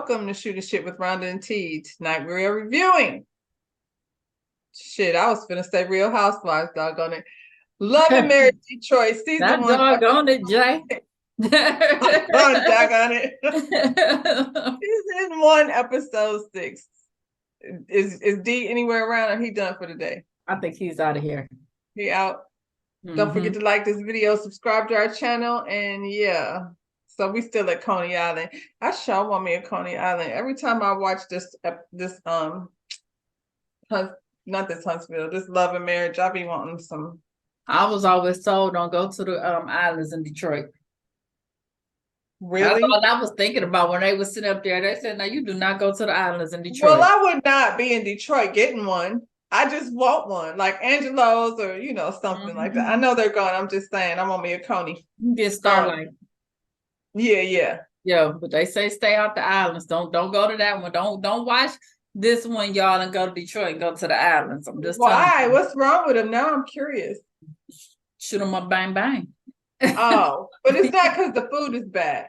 Welcome to Shooting Shit with Rhonda and T. Tonight we are reviewing. Shit, I was finna say Real Housewives, doggone it. Love and Marriage Detroit, season 1. Doggone it, Jay. Doggone it. Season 1, episode 6. Is D anywhere around, or he done for the day? I think he's out of here. He out. Don't forget to like this video, subscribe to our channel, and yeah. So we still at Coney Island. I sure want me a Coney Island. Every time I watch this not this Huntsville, this Love and Marriage, I be wanting some. I was always told don't go to the islands in Detroit. Really? That's what I was thinking about when they were sitting up there. They said, "No, you do not go to the islands in Detroit." Well, I would not be in Detroit getting one. I just want one, like Angelo's or something like that. I know they're gone. I'm just saying, I want me a Coney. Get Starlight. Yeah. But they say stay out the islands. Don't go to that one. Don't watch this one, y'all, and go to Detroit and go to the islands. I'm just why? What's wrong with them? Now I'm curious. Shoot them up, bang bang. Oh, but it's not because the food is bad.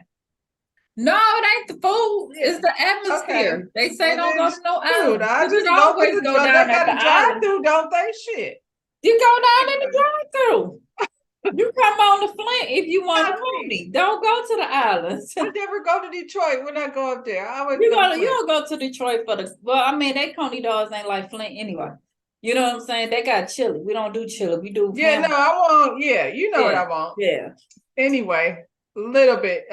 No, it ain't the food. It's the atmosphere. Okay. They say don't go to no island. I just always go down at the drive-through, don't they? Shit. You go down in the drive-through. You come on the Flint if you want to Coney. Don't go to the islands. I never go to Detroit when I go up there. I always you don't go to Detroit for the they Coney dogs ain't like Flint anyway. You know what I'm saying? They got chili. We don't do chili. We do I want what I want. Yeah. Anyway, a little bit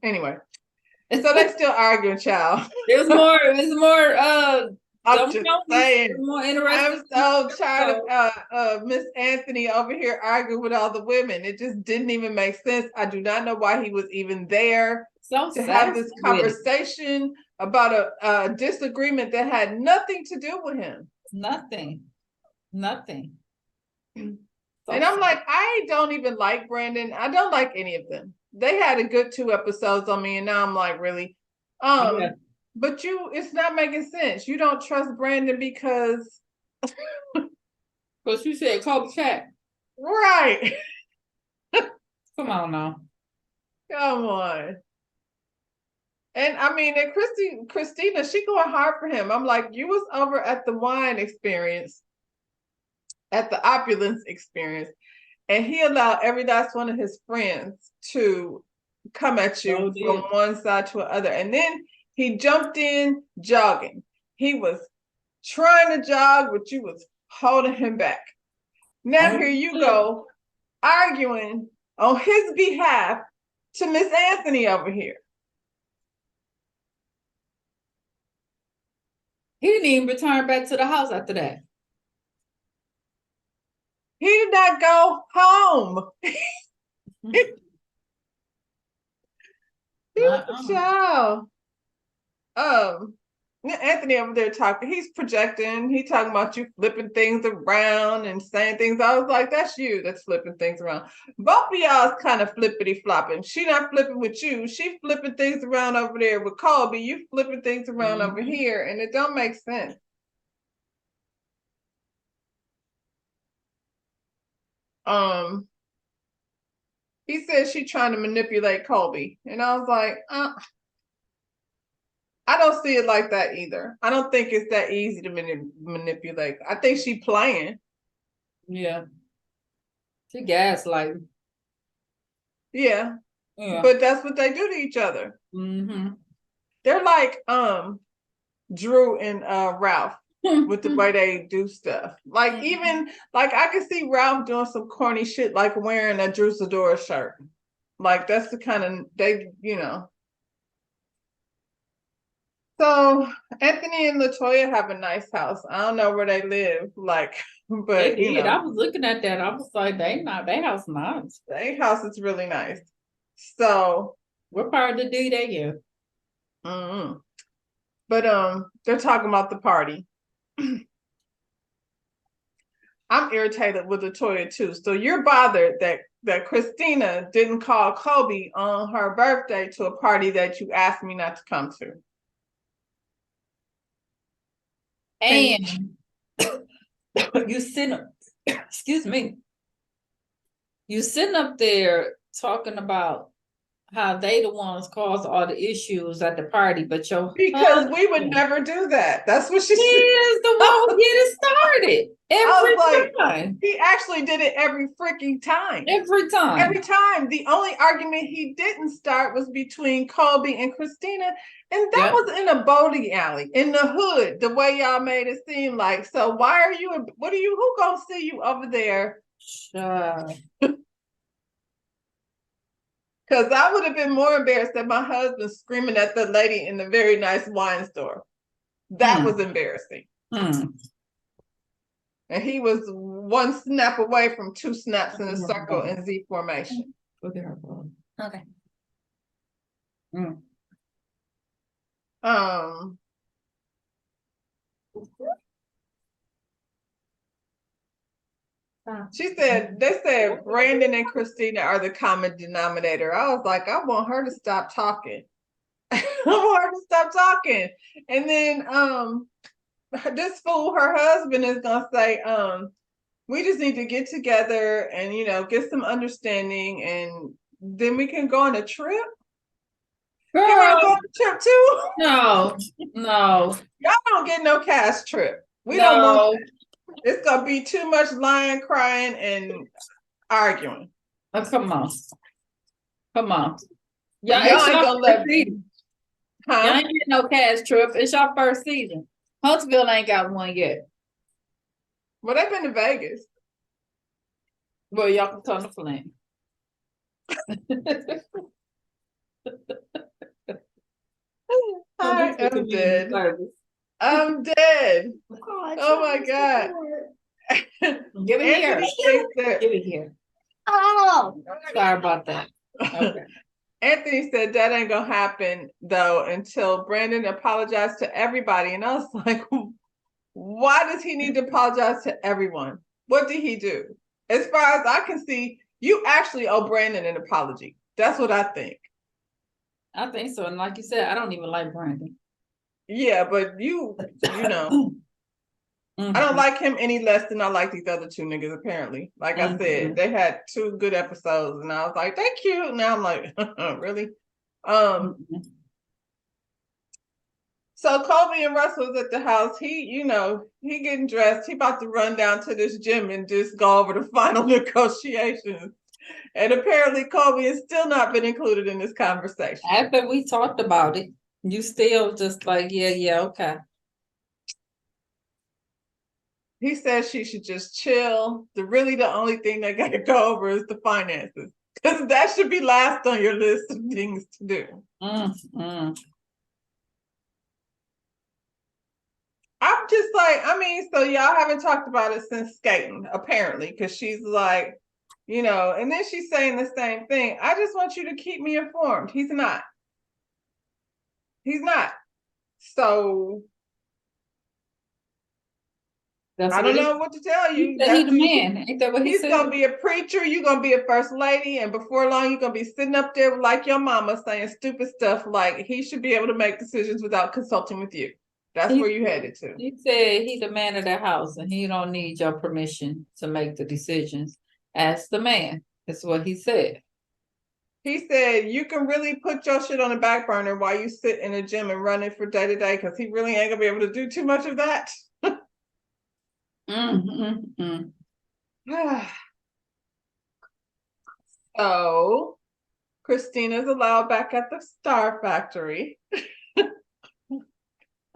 anyway. So they still arguing, child. It's more I'm just saying. More interesting. I'm so tired of Miss Anthony over here arguing with all the women. It just didn't even make sense. I do not know why he was even there to have this conversation about a disagreement that had nothing to do with him. Nothing. And I'm like, I don't even like Brandon. I don't like any of them. They had a good 2 episodes on me, and now I'm like, really? But it's not making sense. You don't trust Brandon because you said Kobe Chat. Right. Come on now. Come on. And I mean, and Christina, she going hard for him. I'm like, you was over at the wine experience, at the opulence experience, and he allowed every last one of his friends to come at you from one side to the other. And then he jumped in jogging. He was trying to jog, but you was holding him back. Now here you go, arguing on his behalf to Miss Anthony over here. He didn't even return back to the house after that. He did not go home. Child. Anthony over there talking, he's projecting, he talking about you flipping things around and saying things. I was like, that's you that's flipping things around. Both of y'all's kind of flippity flopping. She not flipping with you, she flipping things around over there with Colby. You flipping things around over here, and it don't make sense. He said she trying to manipulate Colby, and I was like, I don't see it like that either. I don't think it's that easy to manipulate. I think she playing. Yeah. She gaslighting. Yeah. But that's what they do to each other. They're like Drew and Ralph with the way they do stuff. Like even like I can see Ralph doing some corny shit like wearing a Drew Sidora shirt. Like that's the kind of So Anthony and Latoya have a nice house. I don't know where they live, but they did. I was looking at that. I was like, their house nice. Their house is really nice. So what part of the D they in? But they're talking about the party. I'm irritated with Latoya too. So you're bothered that Christina didn't call Kobe on her birthday to a party that you asked me not to come to. And you sitting, excuse me, you sitting up there talking about how they the ones caused all the issues at the party, but your Because we would husband never do that. That's what she he said. is the one who get it started every was like, time. He actually did it every freaking time. Every time. Every time. The only argument he didn't start was between Kobe and Christina. And that was in a bowling alley, in the hood, the way y'all made it seem like. So why are you, who gonna see you over there? Because I would have been more embarrassed than my husband screaming at the lady in the very nice wine store. That was embarrassing. And he was one snap away from two snaps in a circle in Z formation. Okay. They said Brandon and Christina are the common denominator. I was like, I want her to stop talking. I want her to stop talking. And then this fool, her husband, is gonna say, we just need to get together and get some understanding, and then we can go on a trip. Girl, you want to go on a trip too? No. Y'all don't get no cash trip. We don't want that. It's gonna be too much lying, crying, and arguing. Oh, come on. Y'all ain't gonna let me. Y'all ain't getting no cash trip. It's your first season. Huntsville ain't got one yet. Well, they've been to Vegas. Well, y'all can turn the flame. I am dead. I'm dead. Oh my God. Give it here. Give it here. Oh, sorry about that. Okay. Anthony said that ain't gonna happen though until Brandon apologized to everybody. And I was like, why does he need to apologize to everyone? What did he do? As far as I can see, you actually owe Brandon an apology. That's what I think. I think so. And like you said, I don't even like Brandon. Yeah, but you know, I don't like him any less than I like these other two niggas, apparently. Like I said, they had 2 good episodes and I was like, they're cute. Now I'm like, really? So Kobe and Russell was at the house. He getting dressed. He about to run down to this gym and just go over the final negotiations. And apparently Kobe has still not been included in this conversation. After we talked about it, you still just like, yeah, okay. He says she should just chill. The only thing they got to go over is the finances. Because that should be last on your list of things to do. I'm just like, so y'all haven't talked about it since skating, apparently, because she's like, and then she's saying the same thing. I just want you to keep me informed. He's not. So I don't know what to tell you. He's the man. Ain't that what he said? He's gonna be a preacher. You're gonna be a first lady, and before long, you're gonna be sitting up there like your mama saying stupid stuff like he should be able to make decisions without consulting with you. That's where you headed to. He said he's the man of the house and he don't need your permission to make the decisions. Ask the man. That's what he said. He said you can really put your shit on the back burner while you sit in the gym and run it for day to day, because he really ain't gonna be able to do too much of that. So Christina's allowed back at the Star Factory.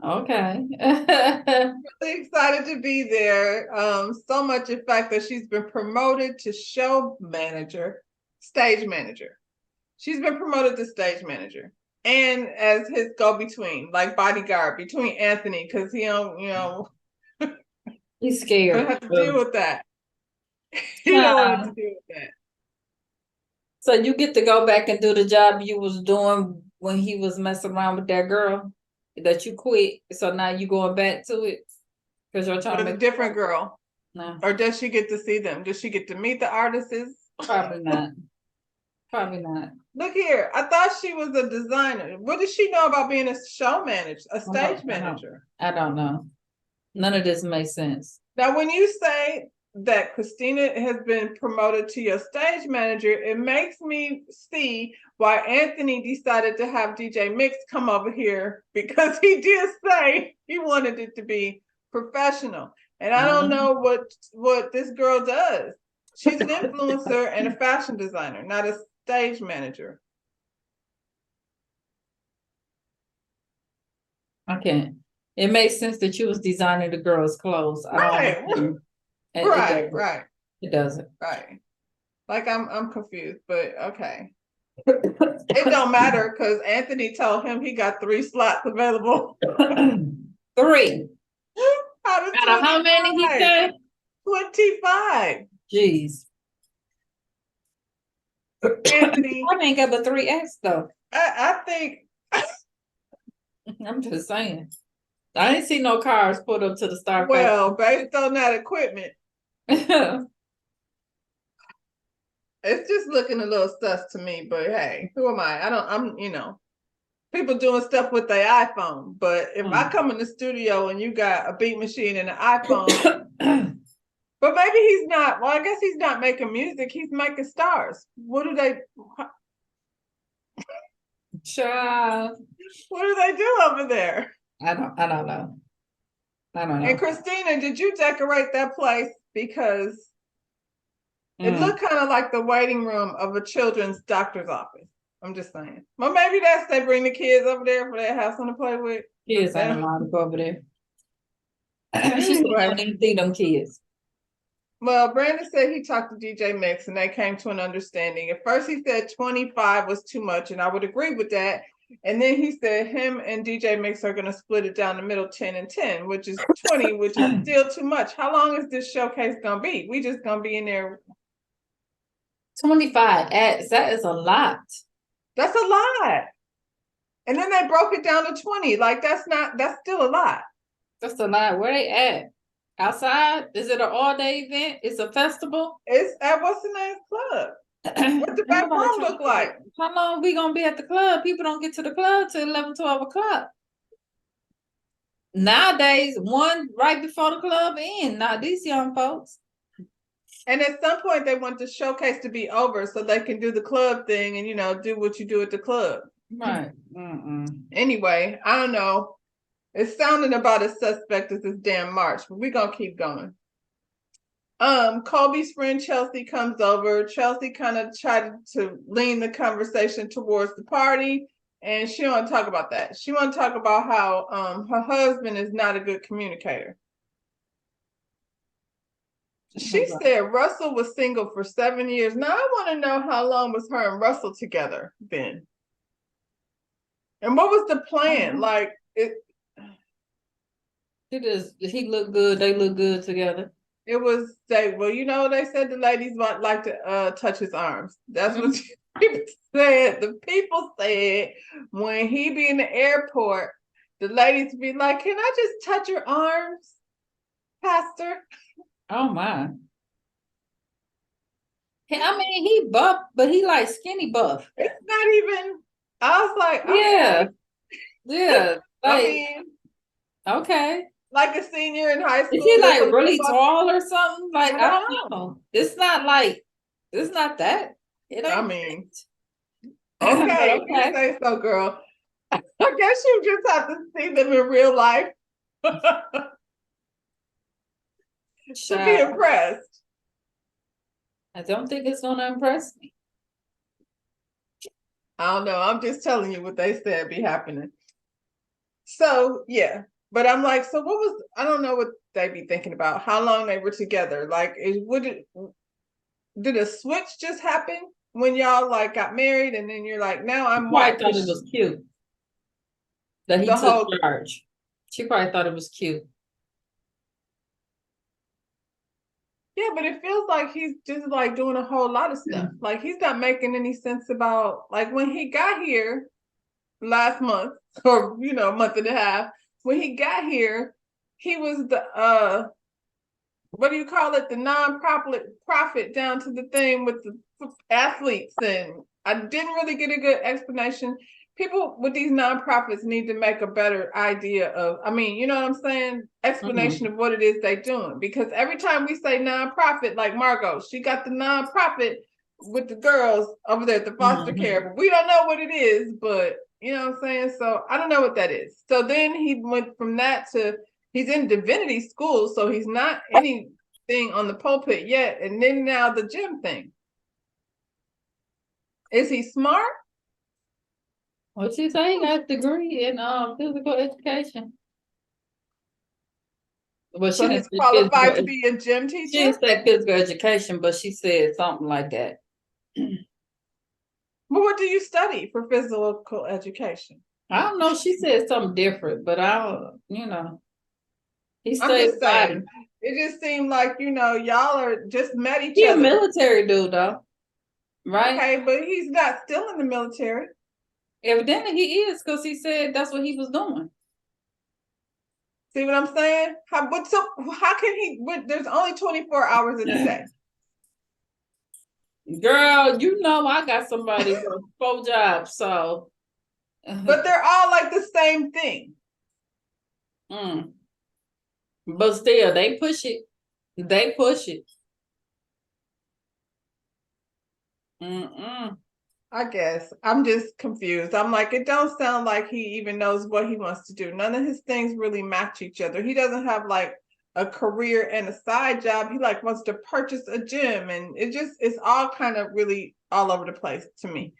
Okay. Really excited to be there. So much in fact that she's been promoted to stage manager. She's been promoted to stage manager. And as his go-between, like bodyguard between Anthony, because he don't, he's scared. Don't have to deal with that. He don't have to deal with that. So you get to go back and do the job you was doing when he was messing around with that girl that you quit. So now you going back to it because you're trying to make a different girl. No. Or does she get to see them? Does she get to meet the artists? Probably not. Probably not. Look here, I thought she was a designer. What does she know about being a show manager, a stage manager? I don't know. None of this makes sense. Now, when you say that Christina has been promoted to your stage manager, it makes me see why Anthony decided to have DJ Mix come over here, because he did say he wanted it to be professional. And I don't know what this girl does. She's an influencer and a fashion designer, not a stage manager. Okay. It makes sense that you was designing the girls' clothes. Right. Right, right. It doesn't. Right. Like I'm confused, but okay. It don't matter because Anthony told him he got 3 slots available. 3. Out of Out of how many he said? 25. Jeez. Anthony, I ain't got but 3 X though. I think I'm just saying. I didn't see no cars put up to the Star well, based on that equipment, Factory. it's just looking a little sus to me, but hey, who am I? I'm people doing stuff with their iPhone, but if I come in the studio and you got a beat machine and an iPhone, but maybe he's not, well, I guess he's not making music, he's making stars. What do they Child. what do they do over there? I don't know. I don't know. And Christina, did you decorate that place? Because it looked kind of like the waiting room of a children's doctor's office. I'm just saying. Well, maybe that's they bring the kids over there for they have something to play with. Kids ain't allowed to go over there. She said, Anyway. I don't even see them kids. Well, Brandon said he talked to DJ Mix and they came to an understanding. At first, he said 25 was too much, and I would agree with that. And then he said him and DJ Mix are going to split it down the middle 10 and 10, which is 20, which is still too much. How long is this showcase going to be? We just going to be in there. 25 acts, that is a lot. That's a lot. And then they broke it down to 20. Like, that's still a lot. That's a lot. Where they at? Outside? Is it an all-day event? It's a festival? It's at what's the name club? What the back room look like? How long we gonna be at the club? People don't get to the club till 11, 12 o'clock. Nowadays, one right before the club end. Not these young folks. And at some point, they want the showcase to be over so they can do the club thing and do what you do at the club. Right. Anyway, I don't know. It's sounding about as suspect as this damn March, but we're gonna keep going. Colby's friend Chelsea comes over. Chelsea kind of tried to lean the conversation towards the party, and she don't want to talk about that. She want to talk about how her husband is not a good communicator. She said Russell was single for 7 years. Now I want to know how long was her and Russell together then? And what was the plan? Like it he looked good, they look good together. It was they said the ladies might like to touch his arms. That's what people said. The people said when he be in the airport, the ladies be like, "Can I just touch your arms, Pastor?" Oh my. I mean, he buff, but he like skinny buff. It's not even. I was like, okay. Yeah. Like, I mean, okay. Like a senior in high school. Is he like really tall or something? Like, I don't know. It's not that. It ain't. I mean, okay, you say so, girl. I guess you just have to see them in real life to be impressed. I don't think it's gonna impress me. I don't know. I'm just telling you what they said be happening. So yeah, but I'm like, so what was? I don't know what they be thinking about. How long they were together? Like, did a switch just happen when y'all like got married, and then you're like, now I'm white? I thought it was cute that he took charge. She probably thought it was cute. Yeah, but it feels like he's just like doing a whole lot of stuff. Like he's not making any sense about like when he got here last month or a month and a half. When he got here, he was the what do you call it? The non-profit down to the thing with the athletes, and I didn't really get a good explanation. people with these nonprofits need to make a better idea of, I mean, you know what I'm saying? Explanation of what it is they're doing. Because every time we say nonprofit, like Margot, she got the nonprofit with the girls over there at the foster care, but we don't know what it is, but you know what I'm saying? So I don't know what that is. So then he went from that to, he's in divinity school, so he's not anything on the pulpit yet. And then now the gym thing. Is he smart? What she say? He got a degree in physical education. Well, So he's qualified to be a gym teacher? She didn't say physical education, but she said something like that. Well, what do you study for physical education? I don't know. She said something different, but I don't, you know. He I'm stayed just saying. It just seemed like, you know, y'all are just met each other. He's a military dude, though. Right? Okay, but he's not still in the military. Evidently he is, because he said that's what he was doing. See what I'm saying? How can he, there's only 24 hours in a day. Girl, you know I got somebody with 4 jobs, so. But they're all like the same thing. But still, they push it. They push it. I guess. I'm just confused. I'm like, it don't sound like he even knows what he wants to do. None of his things really match each other. He doesn't have like a career and a side job. He like wants to purchase a gym, and it's all kind of really all over the place to me.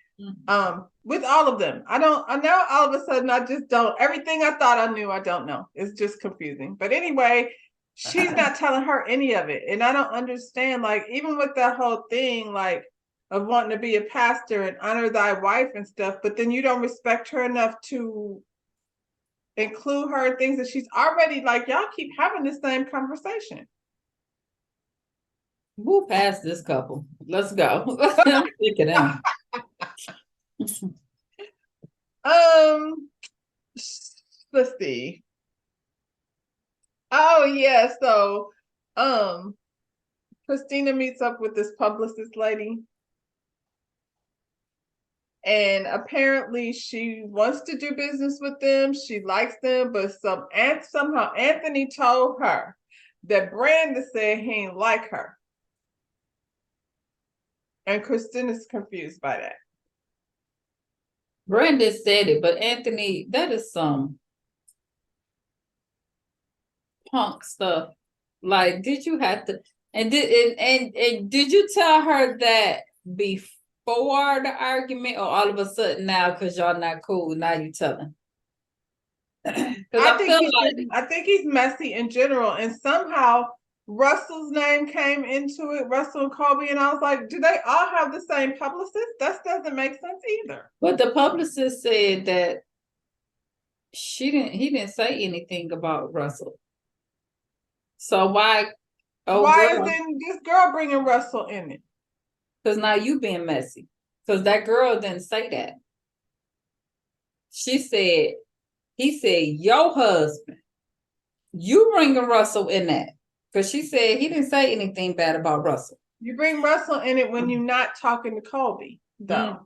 With all of them. I now all of a sudden I just don't, everything I thought I knew, I don't know. It's just confusing. But anyway, she's not telling her any of it. And I don't understand, like, even with that whole thing, like, of wanting to be a pastor and honor thy wife and stuff, but then you don't respect her enough to include her in things that she's already, like, y'all keep having the same conversation. We'll pass this couple. Let's go. I'm sick of them. Let's see. Oh yeah, so Christina meets up with this publicist lady, and apparently she wants to do business with them. She likes them, but somehow Anthony told her that Brandon said he ain't like her, and Christina's confused by that. Brandon said it, but Anthony, that is some punk stuff. Like, did you have to, and did you tell her that before the argument, or all of a sudden now because y'all not cool, now you telling? I think he's messy in general, and somehow Russell's name came into it, Russell and Colby, and I was like, do they all have the same publicist? That doesn't make sense either. But the publicist said that he didn't say anything about Russell. So why isn't this girl bringing Russell in it? Because now you being messy. Because that girl didn't say that. He said, your husband, you bringing Russell in that. Because she said he didn't say anything bad about Russell. You bring Russell in it when you're not talking to Colby, though.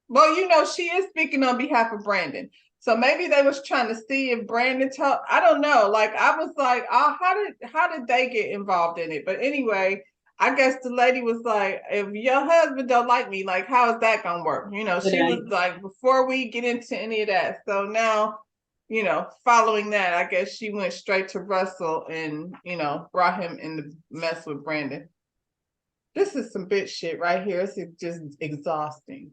Well, you know, she is speaking on behalf of Brandon. So maybe they was trying to see if Brandon I don't know. Like, I was like, oh, how did they get involved in it? But anyway, I guess the lady was like, if your husband don't like me, like, how is that gonna work? You know, she was like, before we get into any of that. So now, you know, following that, I guess she went straight to Russell and, you know, brought him in the mess with Brandon. This is some bitch shit right here. It's just exhausting.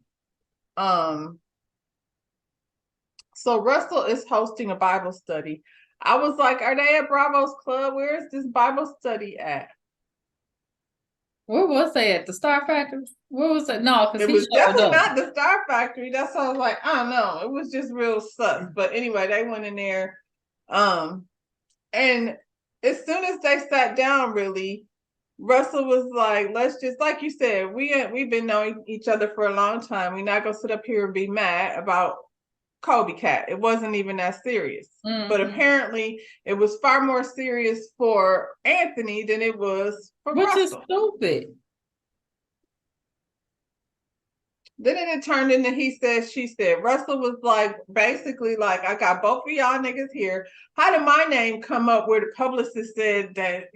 So Russell is hosting a Bible study. I was like, are they at Bravo's Club? Where is this Bible study at? Where was they at? The Star Factory? Where was it? No, because it was definitely not the Star Factory. That's why I was like, I don't know. It was just real sus. But anyway, they went in there. And as soon as they sat down, really, Russell was like, let's just, like you said, we've been knowing each other for a long time. We're not gonna sit up here and be mad about Colby Cat. It wasn't even that serious. But apparently it was far more serious for Anthony than it was for Russell. Which is stupid. Then it turned into he said, she said. Russell was like, basically like, I got both of y'all niggas here. How did my name come up where the publicist said that,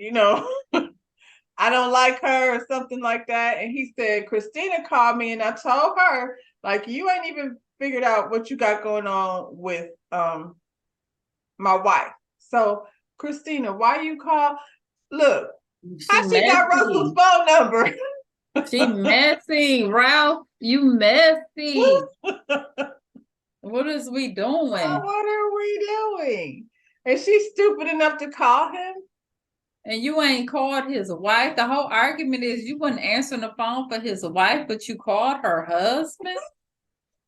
I don't like her or something like that? And he said, Christina called me and I told her, like, you ain't even figured out what you got going on with my wife. So, Christina, why you call? Look, She how she got Russell's messy. phone number? She messy, Ralph. You messy. What is we doing? What are we doing? And she's stupid enough to call him? And you ain't called his wife. The whole argument is you wasn't answering the phone for his wife, but you called her husband.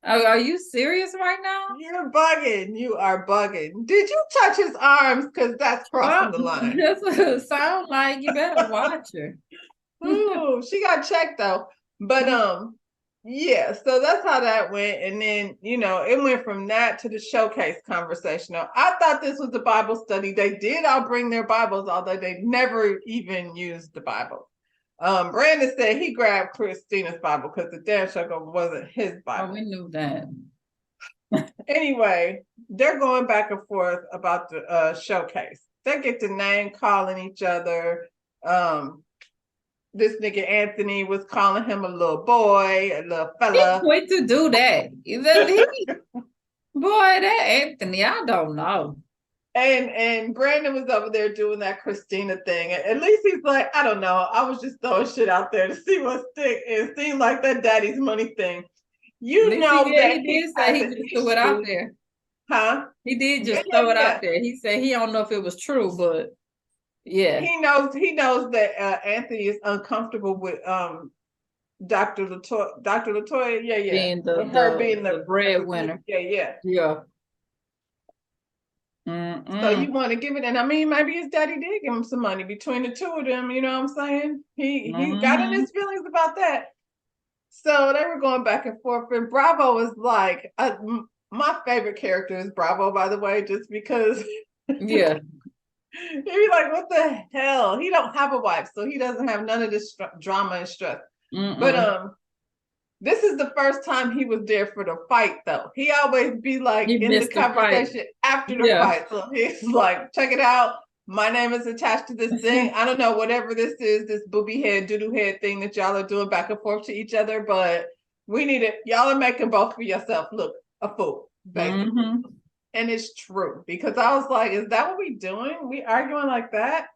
Are you serious right now? You're bugging. You are bugging. Did you touch his arms? Because that's crossing the line. That's what it sounds like. You better watch her. Ooh, she got checked though. But yeah, so that's how that went. And then, it went from that to the showcase conversation. Now, I thought this was a Bible study. They did all bring their Bibles, although they never even used the Bible. Brandon said he grabbed Christina's Bible because the damn sugar wasn't his Bible. Oh, we knew that. Anyway, they're going back and forth about the showcase. They get to name calling each other. This nigga Anthony was calling him a little boy, a little fella. He quit to do that. Boy, that Anthony, I don't know. And Brandon was over there doing that Christina thing. At least he's like, I don't know. I was just throwing shit out there to see what stick. It seemed like that daddy's money thing. You know that he did say he just threw it out there. Huh? He did just throw it out there. He said he don't know if it was true, but yeah. He knows that Anthony is uncomfortable with Dr. Latoya. Yeah. Being being the breadwinner. Yeah. So you want to give it, and I mean, maybe his daddy did give him some money between the two of them. You know what I'm saying? He got in his feelings about that. So they were going back and forth, and Bravo was like, my favorite character is Bravo, by the way, just because. Yeah. He'd be like, what the hell? He don't have a wife, so he doesn't have none of this drama and stress. But this is the first time he was there for the fight, though. He always be like in the conversation after the fight. So he's like, check it out. My name is attached to this thing. I don't know, whatever this is, this booby head, doodoo head thing that y'all are doing back and forth to each other, but we need it. Y'all are making both of yourself look a fool, basically. And it's true, because I was like, is that what we doing? We arguing like that?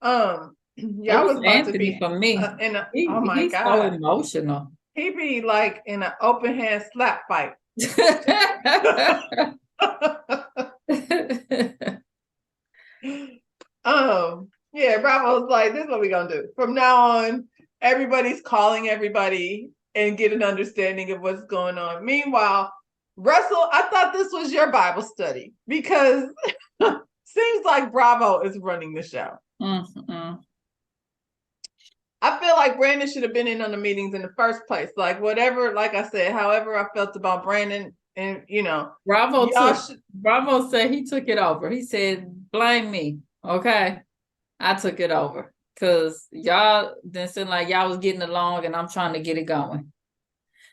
Y'all was about Anthony to be for me. Oh my he's God. So emotional. He be like in an open hand slap fight. Yeah, Bravo was like, this is what we gonna do. From now on, everybody's calling everybody and get an understanding of what's going on. Meanwhile, Russell, I thought this was your Bible study, because seems like Bravo is running the show. I feel like Brandon should have been in on the meetings in the first place. Like, whatever, like I said, however I felt about Brandon, and Bravo said he took it over. He said, blame me. Okay. I took it over. Because y'all didn't seem like y'all was getting along, and I'm trying to get it going.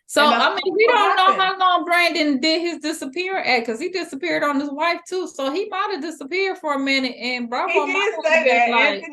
So, I mean, we don't know how long Brandon did his disappear at, because he disappeared on his wife, too. So, he might have disappeared for a minute, and Bravo he did say that. Like,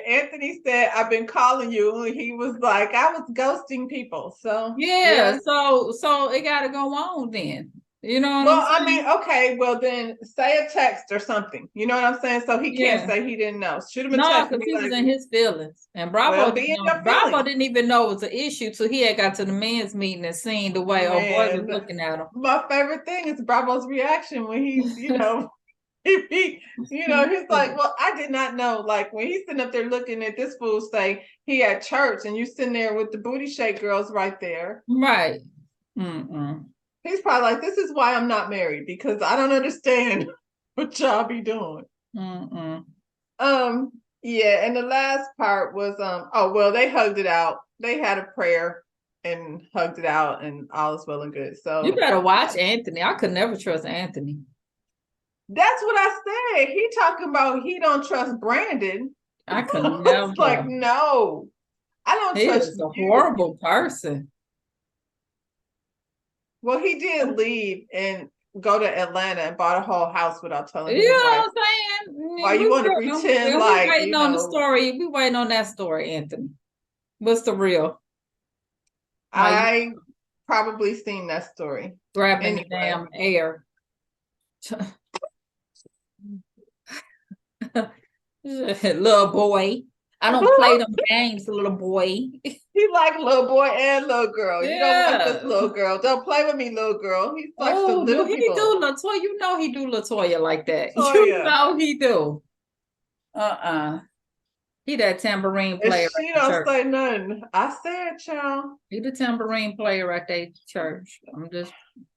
Anthony said, I've been calling you. And he was like, I was ghosting people. So, yeah. So it got to go on then. You know what I'm saying? I mean, okay, well then say a text or something. You know what I'm saying? So he can't say he didn't know. Shoot him a text. No, because he was in his feelings. And Bravo didn't even know it was an issue till he had got to the men's meeting and seen the way old boy was looking at him. My favorite thing is Bravo's reaction when he's, he's like, well, I did not know. Like, when he's sitting up there looking at this fool say he at church, and you sitting there with the booty shake girls right there. Right. He's probably like, this is why I'm not married, because I don't understand what y'all be doing. Yeah, and the last part was they hugged it out. They had a prayer and hugged it out, and all is well and good. So you better watch Anthony. I could never trust Anthony. That's what I said. He talking about he don't trust Brandon. I could never. Like, no, I don't trust. He's a horrible person. Well, he did leave and go to Atlanta and bought a whole house without telling You his know wife. what I'm saying? Why you want to pretend We like, waiting on the story. We waiting on that story, Anthony. What's the real? I probably seen that story. Grabbing Anyway. the damn air. Little boy. I don't play them games, little boy. He like little boy and little girl. You don't want Yeah. this little girl. Don't play with me, little girl. He's like some Oh, little do he people. do Latoya? You know he do Latoya like that. You Latoya. know he do. He that tambourine player If she at the don't church. say nothing, I said, child. He the tambourine player at the church. I'm just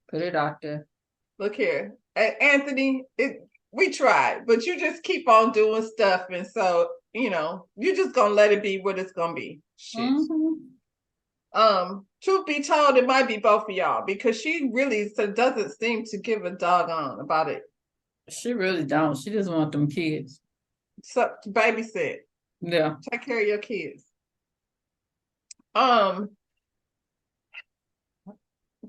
put it out there. Look here, Anthony. We tried, but you just keep on doing stuff, and so you're just gonna let it be what it's gonna be. Shit. Mm-hmm. Truth be told, it might be both of y'all because she really doesn't seem to give a doggone about it. She really don't. She just want them kids. So babysit. Yeah. Take care of your kids.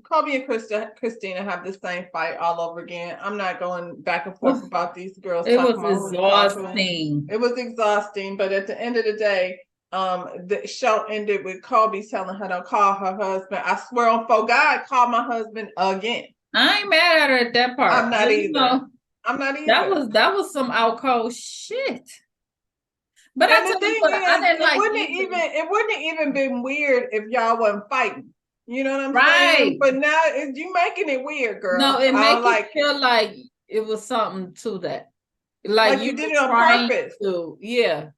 Kobe and Christina have the same fight all over again. I'm not going back and forth about these girls. It was exhausting. It was exhausting, but at the end of the day, the show ended with Kobe telling her to call her husband. I swear on for God, call my husband again. I ain't mad at her at that part. I'm not either. I'm not either. That was some out cold shit. But and the thing is, it wouldn't even been weird if y'all wasn't fighting. You know what I'm saying? But now you making it weird, girl. No, it makes it feel like it was something to that. Like you did it on purpose. Yeah.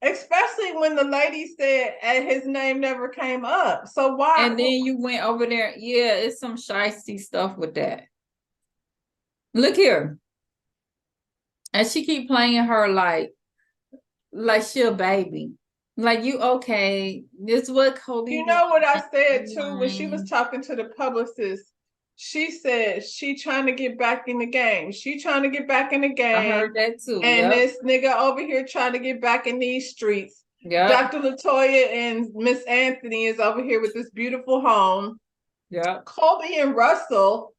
Especially when the lady said his name never came up. So why? And then you went over there. Yeah, it's some shysty stuff with that. Look here. And she keep playing her like she a baby. Like, you okay? This is what Kobe. You know what I said too when she was talking to the publicist. She said she trying to get back in the game. She trying to get back in the game. I heard that too. And this nigga over here trying to get back in these streets. Yeah. Dr. Latoya and Miss Anthony is over here with this beautiful home. Yeah. Kobe and Russell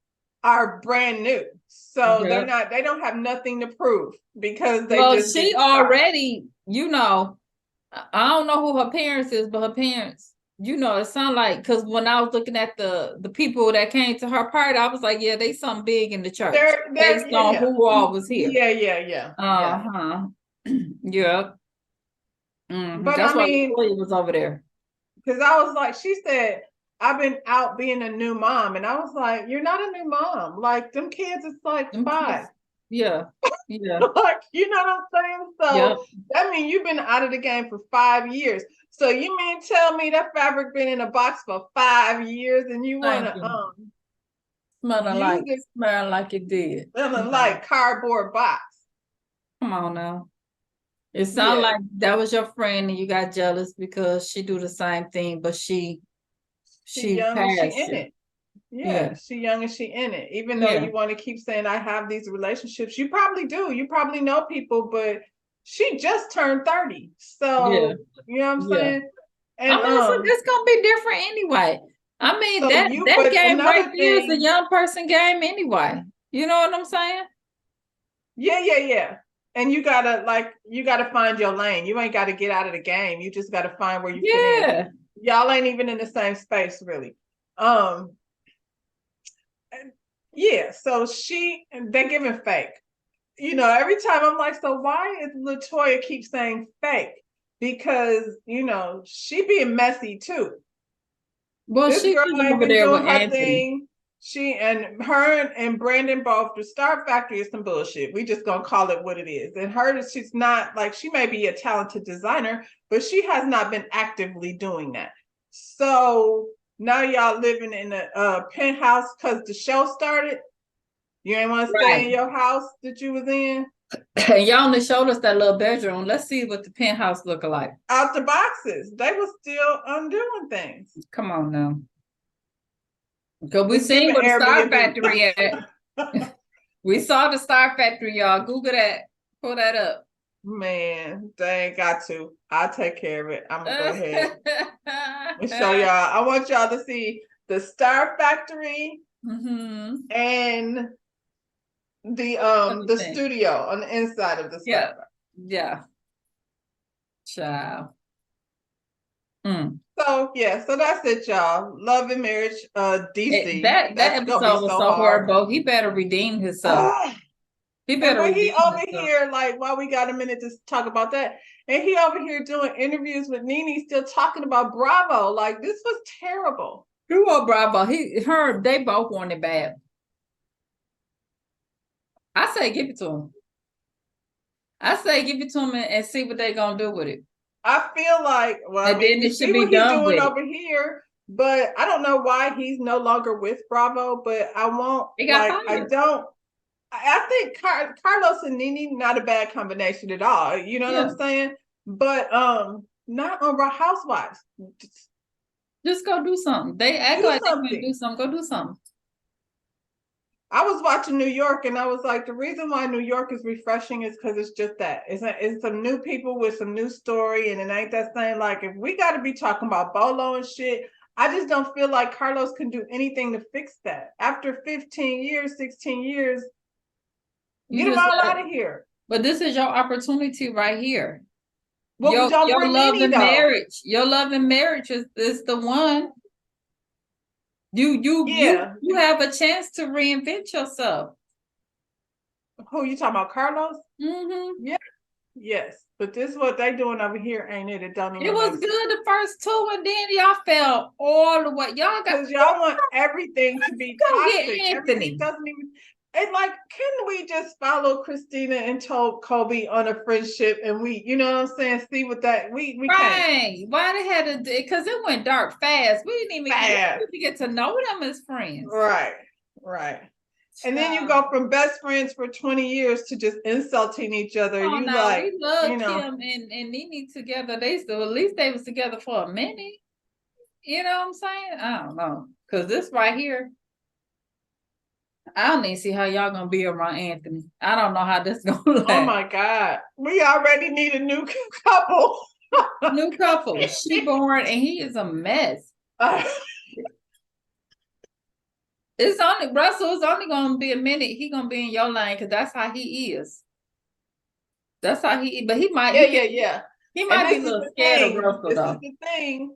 are brand new. So they don't have nothing to prove because she already, I don't know who her parents is, but her parents, it sounds like, because when I was looking at the people that came to her party, I was like, yeah, they something big in the church. Based on who all was here. Yeah. Uh-huh. Yeah. Mm-hmm. But that's why Latoya was over there. Because I was like, she said, I've been out being a new mom. And I was like, you're not a new mom. Like, them kids is like 5. Yeah. Like, you know what I'm saying? So that means you've been out of the game for 5 years. So you mean tell me that fabric been in a box for 5 years and you want to smelling like it did. Smelling like cardboard box. Come on now. It sounds like that was your friend and you got jealous because she do the same thing, but she young and she in it. Yeah, she young and she in it. Even though you want to keep saying I have these relationships, you probably do. You probably know people, but she just turned 30. So you know what I'm saying? And it's gonna be different anyway. I mean, that game right there is a young person game anyway. You know what I'm saying? Yeah. And you gotta find your lane. You ain't gotta get out of the game. You just gotta find where you fit in. Y'all ain't even in the same space, really. So they're giving fake. Every time I'm like, so why is Latoya keep saying fake? Because she being messy too. Well, this she girl ain't been doing her Anthony. thing. She and her and Brandon both. The Star Factory is some bullshit. We just gonna call it what it is. And she's not like, she may be a talented designer, but she has not been actively doing that. So now y'all living in a penthouse because the show started. You ain't want to stay in your house that you was in. Y'all only showed us that little bedroom. Let's see what the penthouse look like. Out the boxes, they were still undoing things. Come on now. Because we seen where the Star Factory at. We saw the Star Factory, y'all. Google that. Pull that up. Man, they ain't got to. I'll take care of it. I'm gonna go ahead and show y'all. I want y'all to see the Star Factory Mm-hmm. and the Everything. studio on the inside of the Star Yeah. Factory. Yeah. Child. Mm. So yeah, so that's it, y'all. Love and Marriage, DC. That That's gonna be episode was so so hard. horrible. He better redeem himself. Ah. He And better when he redeem over himself. here, like while we got a minute to talk about that, and he over here doing interviews with Nene, still talking about Bravo. Like this was terrible. Who want Bravo? They both want it bad. I say give it to him. I say give it to him and see what they gonna do with it. I feel like, well, I And mean, then we it should see be what he's done doing with it. over here, but I don't know why he's no longer with Bravo. But I won't He got like. I fired. don't. I think Carlos and Nene not a bad combination at all. You know what I'm saying? But not on Real Housewives. Just go do something. They act Do like they something. can do something. Go do something. I was watching New York and I was like, the reason why New York is refreshing is because it's just that. It's some new people with some new story, and it ain't that same. Like, if we got to be talking about Bolo and shit, I just don't feel like Carlos can do anything to fix that. After 15 years, 16 years, get them all out of here. But this is your opportunity right here. Well, don't bring love Nene, and though. marriage. Your love and marriage is the one. You have a chance to reinvent yourself. Who you talking about, Carlos? Mm-hmm. Yeah, yes. But this is what they doing over here, ain't it? It don't even. It was good the first two, and then y'all fell all the way. Y'all got because y'all want everything to be toxic. Anthony. Everything doesn't even. And like, can we just follow Christina and told Kobe on a friendship, and we, you know what I'm saying? See what that we right. can't. Why they had to? Because it went dark fast. We didn't even get to know them as friends. Right. And then you go from best friends for 20 years to just insulting each other. Oh, you no, like, we love you know, Kim and Nene together. At least they was together for a minute. You know what I'm saying? I don't know. Because this right here, I don't even see how y'all gonna be around Anthony. I don't know how this gonna last. Oh my God. We already need a new couple. New couple. She born and he is a mess. Russell's only gonna be a minute. He gonna be in your line because that's how he is. That's how he. But he might. Yeah. He might be a little scared of Russell. This is the thing.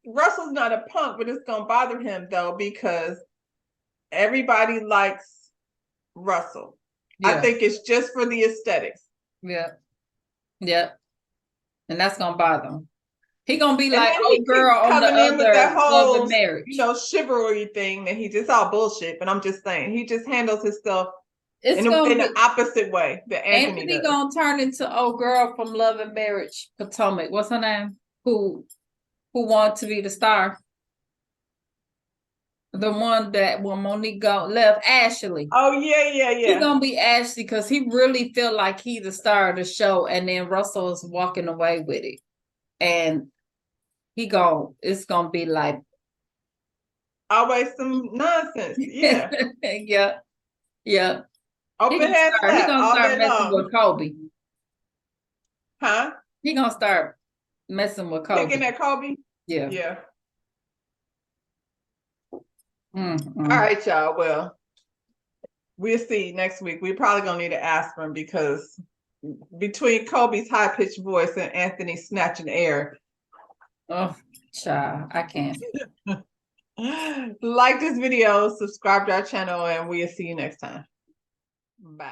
Russell's not a punk, but it's gonna bother him though because everybody likes Russell. Yeah. I think it's just for the aesthetics. Yeah. And that's gonna bother him. He gonna be like, oh girl, on the other with that whole marriage. Chivalry thing that it's all bullshit. But I'm just saying, he just handles his stuff in the opposite way that Anthony does. Gonna turn into old girl from Love and Marriage, Potomac. What's her name? Who wanted to be the star? The one that when Monique left, Ashley. Oh yeah. He's gonna be Ashley because he really feel like he's the star of the show, and then Russell is walking away with it, and it's gonna be like always some nonsense. Yeah. yeah. Open head slap. He gonna start messing with Kobe. Huh? He gonna start messing with Kobe. Picking at Kobe? Yeah. Mm-hmm. All right, y'all. Well, we'll see next week. We're probably gonna need an aspirin because between Kobe's high-pitched voice and Anthony snatching air. Oh, child, I can't. Like this video, subscribe to our channel, and we'll see you next time. Bye.